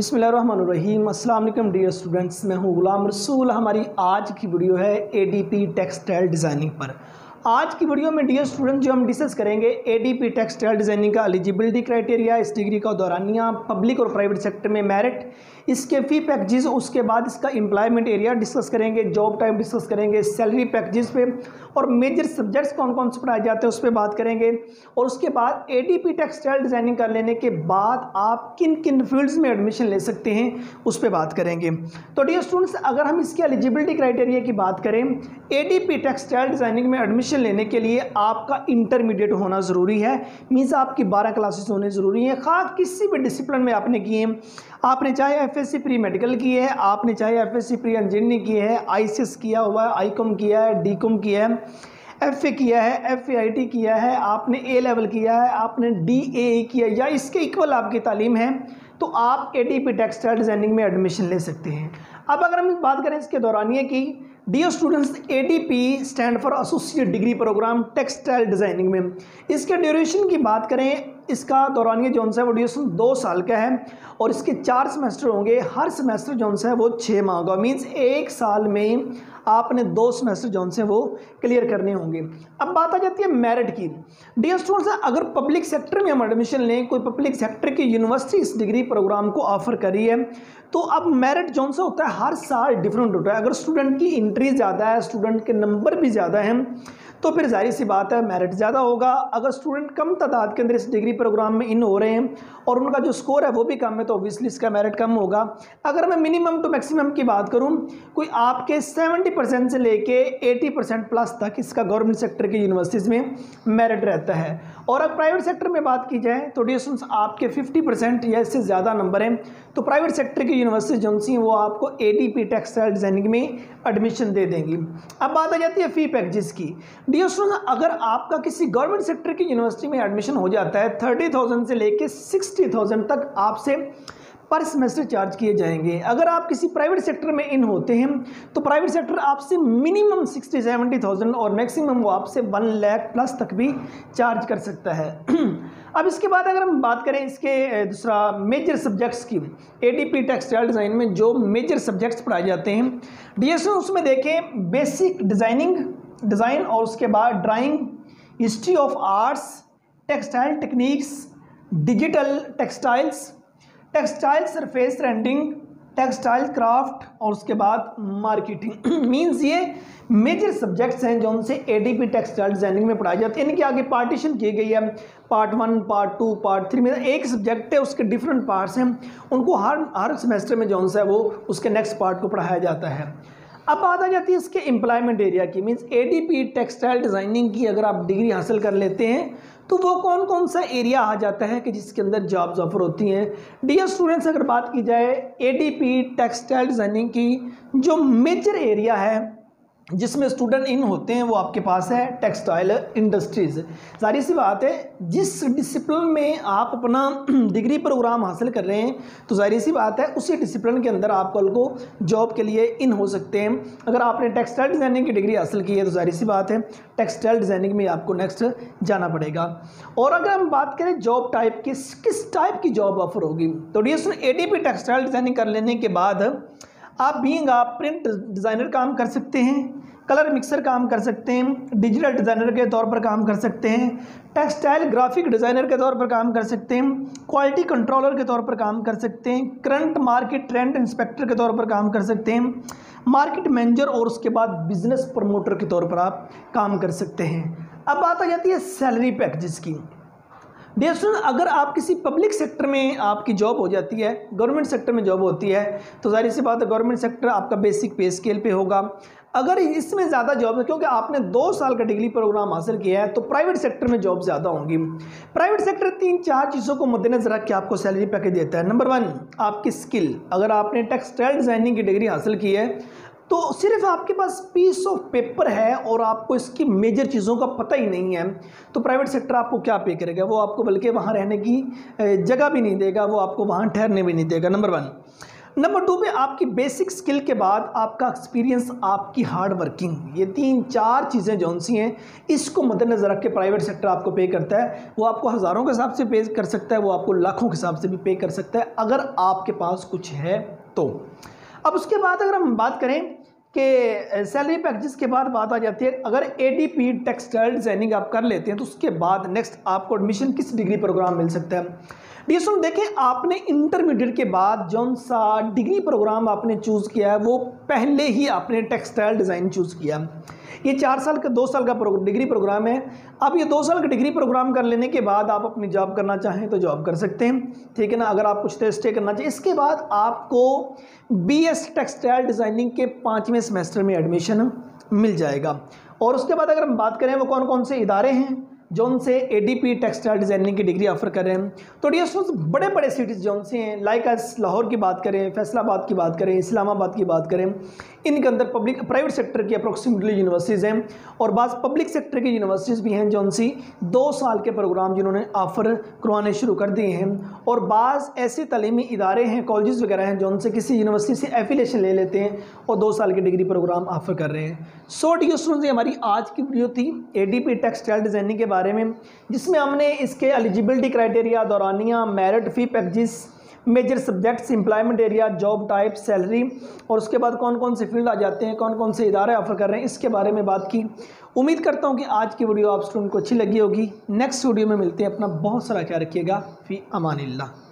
बिस्मिल्लाहिर्रहमानिर्रहीम। अस्सलाम वालेकुम डियर स्टूडेंट्स, मैं हूं गुलाम रसूल। हमारी आज की वीडियो है एडीपी टेक्सटाइल डिज़ाइनिंग पर। आज की वीडियो में डियर स्टूडेंट जो हम डिस्कस करेंगे एडीपी टेक्सटाइल डिज़ाइनिंग का एलिजिबिलिटी क्राइटेरिया, इस डिग्री का दौरानिया, पब्लिक और प्राइवेट सेक्टर में मेरिट, इसके फ़ी पैकेजेस, उसके बाद इसका एम्प्लॉयमेंट एरिया डिस्कस करेंगे, जॉब टाइप डिस्कस करेंगे, सैलरी पैकेजेस पे और मेजर सब्जेक्ट्स कौन कौन से पढ़ाए जाते हैं उस पर बात करेंगे। और उसके बाद एडीपी टेक्सटाइल डिज़ाइनिंग कर लेने के बाद आप किन किन फील्ड्स में एडमिशन ले सकते हैं उस पर बात करेंगे। तो डियर स्टूडेंट्स, अगर हम इसके एलिजिबिलिटी क्राइटेरिया की बात करें, एडीपी टेक्सटाइल डिज़ाइनिंग में एडमिशन लेने के लिए आपका इंटरमीडिएट होना ज़रूरी है। मीन्स आपकी 12 क्लासेस होने ज़रूरी है। खास किसी भी डिसिप्लिन में आपने किए, आपने चाहे एफएससी प्री मेडिकल की है, आपने चाहे एफएससी प्री इंजीनियरिंग की है, आईसीएस किया हुआ है, आईकॉम किया है, डीकॉम किया है, एफए किया है, एफएआईटी किया है, आपने ए लेवल किया है, आपने डीएए किया या इसके इक्वल आपकी तालीम है, तो आप एडीपी टेक्सटाइल डिज़ाइनिंग में एडमिशन ले सकते हैं। अब अगर हम बात करें इसके दौरानिए की, dear students, ADP stand for associate degree programme textile designing में इसके ड्यूरेशन की बात करें, इसका दौरानिया जौन सा है वो ड्यूरेशन 2 साल का है और इसके 4 सेमेस्टर होंगे। हर सेमेस्टर जौन सा है वो 6 माह का, मीन्स 1 साल में आपने 2 सेमेस्टर जौन से वो क्लियर करने होंगे। अब बात आ जाती है मेरिट की। डियर स्टूडेंट्स, अगर पब्लिक सेक्टर में हम एडमिशन लें, कोई पब्लिक सेक्टर की यूनिवर्सिटी इस डिग्री प्रोग्राम को ऑफर कर रही है, तो अब मेरिट जौन सा होता है हर साल डिफरेंट होता है। अगर स्टूडेंट की एंट्री ज़्यादा है, स्टूडेंट के नंबर भी ज़्यादा हैं, तो फिर जाहिर सी बात है मेरिट ज़्यादा होगा। अगर स्टूडेंट कम तादाद के अंदर इस डिग्री प्रोग्राम में इन हो रहे हैं और उनका जो स्कोर है वो भी कम है, तो ऑब्वियसली इसका मेरिट कम होगा। अगर मैं मिनिमम टू मैक्सिमम की बात करूं, कोई आपके 70% से लेके 80% प्लस तक इसका गवर्नमेंट सेक्टर की यूनिवर्सिटीज़ में मेरिट रहता है। और अब प्राइवेट सेक्टर में बात की जाए तो डियर स्टूडेंट्स, आपके 50% या इससे ज़्यादा नंबर हैं तो प्राइवेट सेक्टर की यूनिवर्सिटी जो सी वो आपको एडीपी टेक्सटाइल डिज़ाइनिंग में एडमिशन दे देंगी। अब बात आ जाती है फ़ी पैकेजेस की। डियर स्टूडेंट्स, अगर आपका किसी गवर्नमेंट सेक्टर की यूनिवर्सिटी में एडमिशन हो जाता है, 30,000 से लेके 60,000 तक आपसे पर सेमेस्टर चार्ज किए जाएंगे। अगर आप किसी प्राइवेट सेक्टर में इन होते हैं तो प्राइवेट सेक्टर आपसे मिनिमम 60-70,000 और मैक्सिमम वो आपसे 1 लाख प्लस तक भी चार्ज कर सकता है। अब इसके बाद अगर हम बात करें इसके दूसरा मेजर सब्जेक्ट्स की, एडीपी टेक्सटाइल डिज़ाइन में जो मेजर सब्जेक्ट्स पढ़ाए जाते हैं, डीएसओ उसमें देखें बेसिक डिज़ाइन और उसके बाद drawing, history of arts, textile techniques, digital textiles, textile surface rending, textile craft और उसके बाद मार्केटिंग। मींस ये मेजर सब्जेक्ट्स हैं जो उनसे एडीपी टेक्सटाइल डिज़ाइनिंग में पढ़ाए जाते हैं। इनके आगे पार्टीशन की गई है, पार्ट 1, पार्ट 2, पार्ट 3 में एक सब्जेक्ट है, उसके डिफरेंट पार्ट्स हैं, उनको हर सेमेस्टर में जो है वो उसके नेक्स्ट पार्ट को पढ़ाया जाता है। अब बात आ जाती है इसके एम्प्लॉयमेंट एरिया की। मींस एडीपी टेक्सटाइल डिज़ाइनिंग की अगर आप डिग्री हासिल कर लेते हैं तो वो कौन कौन सा एरिया आ जाता है कि जिसके अंदर जॉब्स ऑफर होती हैं। डियर स्टूडेंट्स, अगर बात की जाए एडीपी टेक्सटाइल डिज़ाइनिंग की, जो मेजर एरिया है जिसमें स्टूडेंट इन होते हैं वो आपके पास है टेक्सटाइल इंडस्ट्रीज़। जाहिर सी बात है, जिस डिसिप्लिन में आप अपना डिग्री प्रोग्राम हासिल कर रहे हैं तो जाहिर सी बात है उसी डिसिप्लिन के अंदर आप कल को जॉब के लिए इन हो सकते हैं। अगर आपने टेक्सटाइल डिज़ाइनिंग की डिग्री हासिल की है तो जाहिर सी बात है टेक्सटाइल डिज़ाइनिंग में आपको नेक्स्ट जाना पड़ेगा। और अगर हम बात करें जॉब टाइप की, किस टाइप की जॉब ऑफर होगी, तो डियर एडीपी टेक्सटाइल डिज़ाइनिंग कर लेने के बाद आप प्रिंट डिज़ाइनर काम कर सकते हैं, कलर मिक्सर काम कर सकते हैं, डिजिटल डिज़ाइनर के तौर पर काम कर सकते हैं, टेक्सटाइल ग्राफिक डिज़ाइनर के तौर पर काम कर सकते हैं, क्वालिटी कंट्रोलर के तौर पर काम कर सकते हैं, करंट मार्केट ट्रेंड इंस्पेक्टर के तौर पर काम कर सकते हैं, मार्केट मैनेजर और उसके बाद बिजनेस प्रमोटर के तौर पर आप काम कर सकते हैं। अब बात आ जाती है सैलरी पैकेजेस की। डियर स्टूडेंट, अगर आप किसी पब्लिक सेक्टर में आपकी जॉब हो जाती है, गवर्नमेंट सेक्टर में जॉब होती है, तो जाहिर सी बात है गवर्नमेंट सेक्टर आपका बेसिक पे स्केल पे होगा। अगर इसमें ज़्यादा जॉब है, क्योंकि आपने 2 साल का डिग्री प्रोग्राम हासिल किया है, तो प्राइवेट सेक्टर में जॉब ज़्यादा होंगी। प्राइवेट सेक्टर 3-4 चीज़ों को मद्देनजर रख के आपको सैलरी पैकेज देता है। नंबर 1, आपकी स्किल। अगर आपने टेक्सटाइल डिज़ाइनिंग की डिग्री हासिल की है तो सिर्फ आपके पास पीस ऑफ पेपर है और आपको इसकी मेजर चीज़ों का पता ही नहीं है, तो प्राइवेट सेक्टर आपको क्या पे करेगा, वो आपको बल्कि वहाँ रहने की जगह भी नहीं देगा, वो आपको वहाँ ठहरने भी नहीं देगा। नंबर 1। नंबर 2 पे आपकी बेसिक स्किल के बाद आपका एक्सपीरियंस, आपकी हार्ड वर्किंग, ये 3-4 चीज़ें जौन सी हैं इसको मद्देनजर रख के प्राइवेट सेक्टर आपको पे करता है। वो आपको हज़ारों के हिसाब से पे कर सकता है, वो आपको लाखों के हिसाब से भी पे कर सकता है अगर आपके पास कुछ है तो। अब उसके बाद अगर हम बात करें कि सैलरी पैकेजेस के बाद बात आ जाती है, अगर एडीपी टेक्सटाइल डिज़ाइनिंग आप कर लेते हैं तो उसके बाद नेक्स्ट आपको एडमिशन किस डिग्री प्रोग्राम मिल सकता है। डियर देखें, आपने इंटरमीडिएट के बाद जौन सा डिग्री प्रोग्राम आपने चूज़ किया है वो पहले ही आपने टेक्सटाइल डिज़ाइन चूज़ किया। ये 2 साल का डिग्री प्रोग्राम है। अब ये 2 साल का डिग्री प्रोग्राम कर लेने के बाद आप अपनी जॉब करना चाहें तो जॉब कर सकते हैं, ठीक है ना। अगर आप कुछ तो स्टे करना चाहिए, इसके बाद आपको बीएस टेक्सटाइल डिज़ाइनिंग के 5वें सेमेस्टर में एडमिशन मिल जाएगा। और उसके बाद अगर हम बात करें वो कौन कौन से इदारे हैं जो उनसे एडीपी टेक्सटाइल डिज़ाइनिंग की डिग्री ऑफर कर रहे हैं, तो डियर स्टूडेंट्स बड़े बड़े सिटीज़ जौन से हैं, लाइक लाहौर की बात करें, फैसलाबाद की बात करें, इस्लामाबाद की बात करें, इनके अंदर प्राइवेट सेक्टर की अप्रोक्सीमेटली यूनिवर्सिटीज़ हैं और बाज़ पब्लिक सेक्टर की यूनिवर्सिटीज़ भी हैं जौन सी 2 साल के प्रोग्राम जिन्होंने ऑफ़र करवाने शुरू कर दिए हैं। और बाज़ ऐसे तलीमी इदारे हैं, कॉलेजेस वगैरह हैं जौन से किसी यूनिवर्सिटी से एफिलिएशन ले लेते हैं और 2 साल की डिग्री प्रोग्राम ऑफर कर रहे हैं। सो डियर स्टूडेंट्स, ये हमारी आज की वीडियो थी एडीपी टेक्सटाइल डिज़ाइनिंग के बारे में, जिसमें हमने इसके एलिजिबिलिटी क्राइटेरिया, दौरानिया, merit, fee packages, major subjects, employment area, job type, salary और उसके बाद कौन कौन से फील्ड आ जाते हैं, कौन कौन से इदारे ऑफर कर रहे हैं, इसके बारे में बात की। उम्मीद करता हूं कि आज की वीडियो आप स्टूडेंट को अच्छी लगी होगी। नेक्स्ट वीडियो में मिलते हैं। अपना बहुत सारा ख्याल रखिएगा। फी अमानिल्लाह।